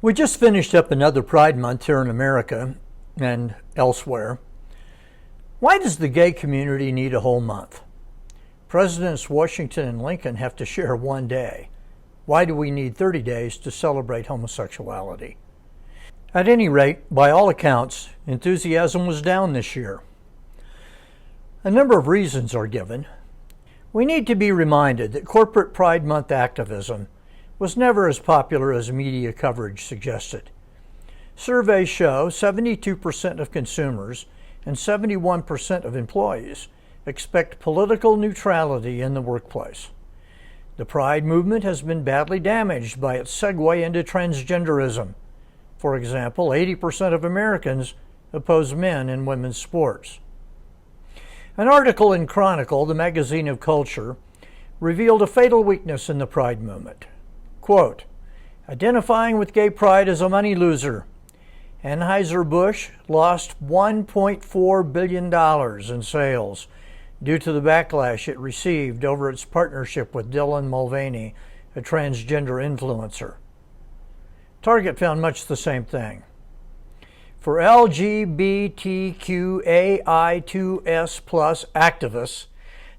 We just finished up another Pride Month here in America and elsewhere. Why does the gay community need a whole month? Presidents Washington and Lincoln have to share one day. Why do we need 30 days to celebrate homosexuality? At any rate, by all accounts, enthusiasm was down this year. A number of reasons are given. We need to be reminded that corporate Pride Month activism was never as popular as media coverage suggested. Surveys show 72% of consumers and 71% of employees expect political neutrality in the workplace. The Pride movement has been badly damaged by its segue into transgenderism. For example, 80% of Americans oppose men in women's sports. An article in Chronicle, the magazine of culture, revealed a fatal weakness in the Pride movement. Quote, identifying with gay pride as a money loser. Anheuser-Busch lost $1.4 billion in sales due to the backlash it received over its partnership with Dylan Mulvaney, a transgender influencer. Target found much the same thing. For LGBTQAI2S+ activists,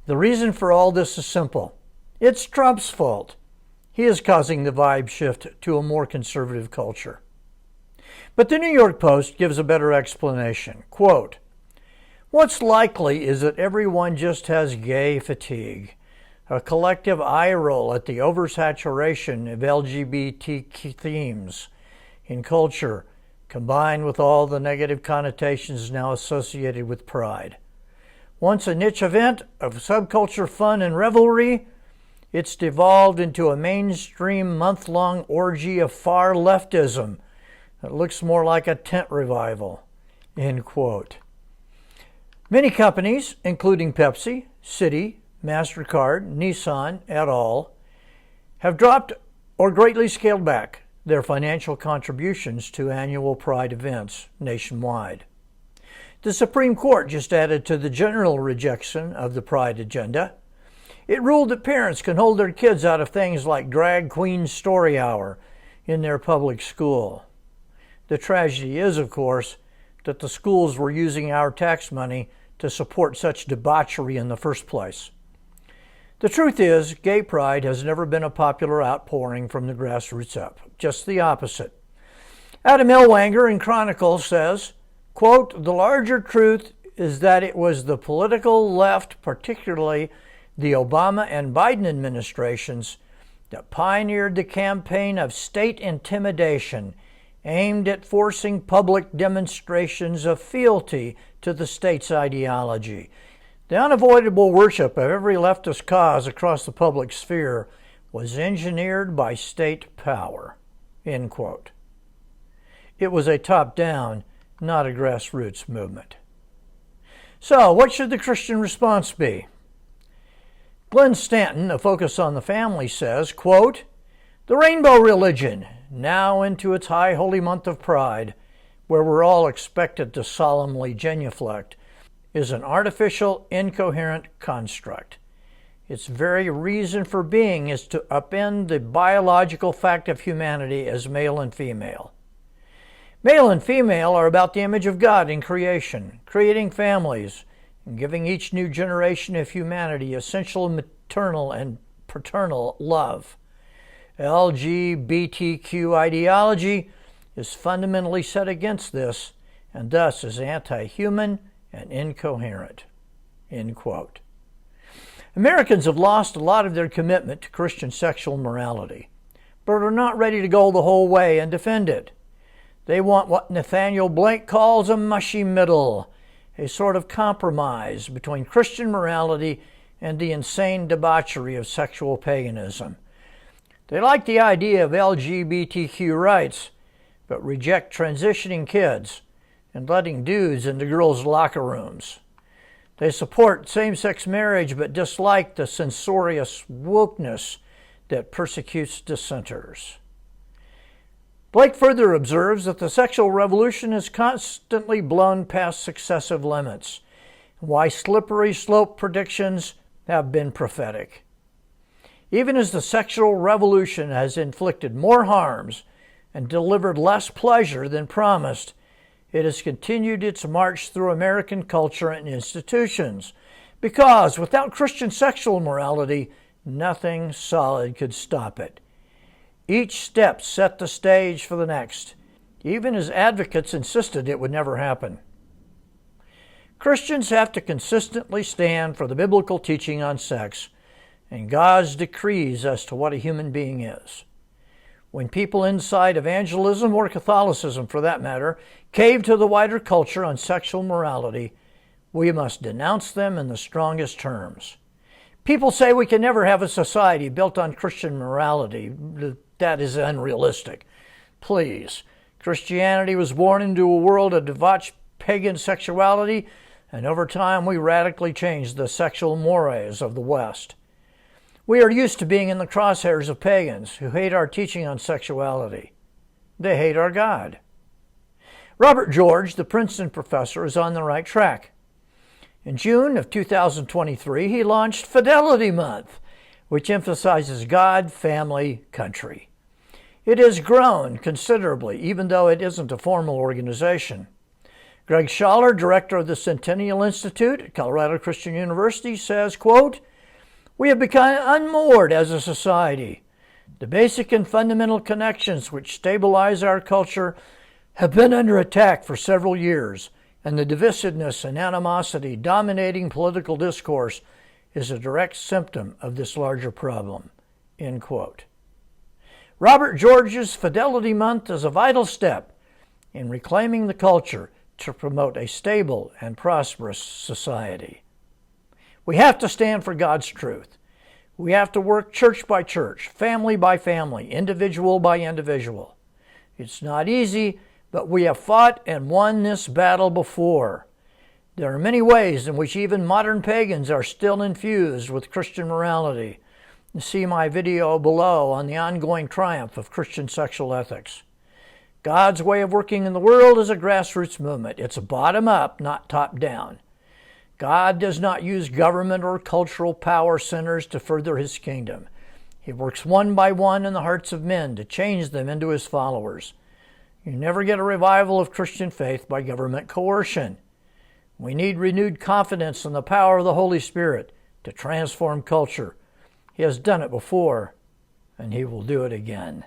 the reason for all this is simple. It's Trump's fault. He is causing the vibe shift to a more conservative culture. But the New York Post gives a better explanation. Quote, what's likely is that everyone just has gay fatigue, a collective eye roll at the oversaturation of LGBT themes in culture, combined with all the negative connotations now associated with Pride. Once a niche event of subculture fun and revelry, it's devolved into a mainstream month-long orgy of far leftism that looks more like a tent revival, end quote. Many companies, including Pepsi, Citi, MasterCard, Nissan, et al., have dropped or greatly scaled back their financial contributions to annual Pride events nationwide. The Supreme Court just added to the general rejection of the Pride agenda. It ruled that parents can hold their kids out of things like drag queen story hour in their public school. The tragedy is, of course, that the schools were using our tax money to support such debauchery in the first place. The truth is, gay pride has never been a popular outpouring from the grassroots up, just the opposite. Adam Ellwanger in Chronicle says, quote, the larger truth is that it was the political left, particularly the Obama and Biden administrations, that pioneered the campaign of state intimidation aimed at forcing public demonstrations of fealty to the state's ideology. The unavoidable worship of every leftist cause across the public sphere was engineered by state power, end quote. It was a top-down, not a grassroots movement. So, what should the Christian response be? Glenn Stanton, a Focus on the Family, says, quote, the rainbow religion, now into its high holy month of Pride, where we're all expected to solemnly genuflect, is an artificial, incoherent construct. Its very reason for being is to upend the biological fact of humanity as male and female. Male and female are about the image of God in creation, creating families, and giving each new generation of humanity essential maternal and paternal love. LGBTQ ideology is fundamentally set against this, and thus is anti-human and incoherent, end quote. Americans have lost a lot of their commitment to Christian sexual morality, but are not ready to go the whole way and defend it. They want what Nathaniel Blake calls a mushy middle, a sort of compromise between Christian morality and the insane debauchery of sexual paganism. They like the idea of LGBTQ rights, but reject transitioning kids and letting dudes into girls' locker rooms. They support same-sex marriage but dislike the censorious wokeness that persecutes dissenters. Blake further observes that the sexual revolution has constantly blown past successive limits, why slippery slope predictions have been prophetic. Even as the sexual revolution has inflicted more harms, and delivered less pleasure than promised, it has continued its march through American culture and institutions, because without Christian sexual morality, nothing solid could stop it. Each step set the stage for the next, even as advocates insisted it would never happen. Christians have to consistently stand for the biblical teaching on sex and God's decrees as to what a human being is. When people inside evangelism, or Catholicism for that matter, cave to the wider culture on sexual morality, we must denounce them in the strongest terms. People say we can never have a society built on Christian morality. That is unrealistic. Please, Christianity was born into a world of debauched pagan sexuality, and over time we radically changed the sexual mores of the West. We are used to being in the crosshairs of pagans who hate our teaching on sexuality. They hate our God. Robert George, the Princeton professor, is on the right track. In June of 2023, he launched Fidelity Month, which emphasizes God, family, country. It has grown considerably, even though it isn't a formal organization. Greg Schaller, director of the Centennial Institute at Colorado Christian University, says, quote, "We have become unmoored as a society. The basic and fundamental connections which stabilize our culture have been under attack for several years, and the divisiveness and animosity dominating political discourse is a direct symptom of this larger problem." End quote. Robert George's Fidelity Month is a vital step in reclaiming the culture to promote a stable and prosperous society. We have to stand for God's truth. We have to work church by church, family by family, individual by individual. It's not easy, but we have fought and won this battle before. There are many ways in which even modern pagans are still infused with Christian morality. See my video below on the ongoing triumph of Christian sexual ethics. God's way of working in the world is a grassroots movement. It's bottom up, not top down. God does not use government or cultural power centers to further his kingdom. He works one by one in the hearts of men to change them into his followers. You never get a revival of Christian faith by government coercion. We need renewed confidence in the power of the Holy Spirit to transform culture. He has done it before, and he will do it again.